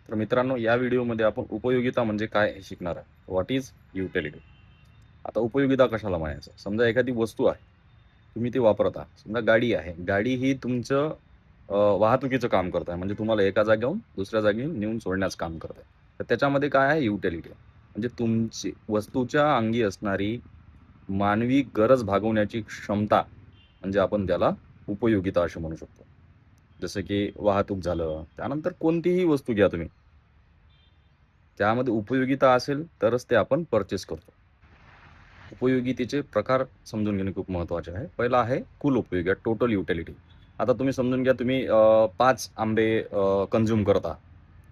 तर मित्रांनो, या व्हिडिओमध्ये आपण उपयोगिता म्हणजे काय हे शिकणार आहे. What is utility. आता उपयोगिता कशाला म्हणायचं? समजा एखादी वस्तू आहे, तुम्ही ती वापरता. समजा गाडी आहे. गाडी ही तुमचं वाहतुकीचं काम करत आहे. म्हणजे तुम्हाला एका जागेहून दुसऱ्या जागी नेऊन सोडण्याचं काम करत आहे. तर त्याच्यामध्ये काय आहे? युटिलिटी. म्हणजे तुमची वस्तूच्या अंगी असणारी मानवी गरज भागवण्याची क्षमता, म्हणजे आपण त्याला उपयोगिता असं म्हणू शकतो. जसं की वाहतूक झालं, त्यानंतर कोणतीही वस्तू घ्या तुम्ही. त्यामध्ये उपयोगिता असेल तरच ते आपण पर्चेस करतो. उपयोगितेचे प्रकार समजून घेणे खूप महत्त्वाचे आहे. पहिला आहे कुल उपयोगी, टोटल युटिलिटी. आता तुम्ही समजून घ्या, तुम्ही 5 आंबे कन्झ्युम करता.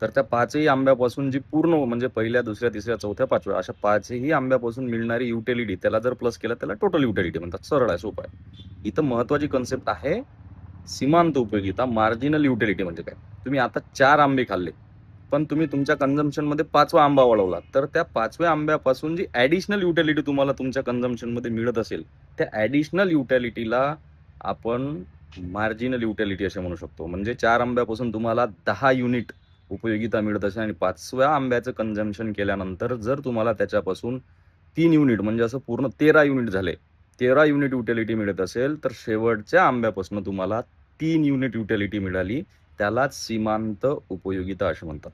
तर त्या 5ही आंब्यापासून जी पूर्ण म्हणजे पहिल्या, दुसऱ्या, तिसऱ्या, चौथ्या, 5व्या अशा 5ही आंब्यापासून मिळणारी युटिलिटी, त्याला जर प्लस केलं त्याला टोटल युटिलिटी म्हणतात. सरळ आहे, सोपं आहे. इथं महत्त्वाची कन्सेप्ट आहे सीमांत उपयोगिता, मार्जिनल युटिलिटी म्हणजे काय? तुम्ही आता 4 आंबे खाल्ले, पण तुम्ही तुमच्या कन्झम्पशनमध्ये 5वा आंबा वळवला, तर त्या 5व्या आंब्यापासून जी ॲडिशनल युटिलिटी तुम्हाला तुमच्या कन्झम्पशनमध्ये मिळत असेल, त्या ॲडिशनल युटिलिटीला आपण मार्जिनल युटिलिटी असे म्हणू शकतो. म्हणजे 4 आंब्यापासून तुम्हाला 10 युनिट उपयोगिता मिळत असेल आणि 5व्या आंब्याचं कन्झम्पशन केल्यानंतर जर तुम्हाला त्याच्यापासून 3 युनिट म्हणजे असं पूर्ण 13 युनिट झाले. 13 युनिट युटिलिटी मिळत असेल, तर शेवटच्या आंब्यापासून तुम्हाला 3 युनिट युटिलिटी मिळाली. त्यालाच सीमांत उपयोगिता असे म्हणतात.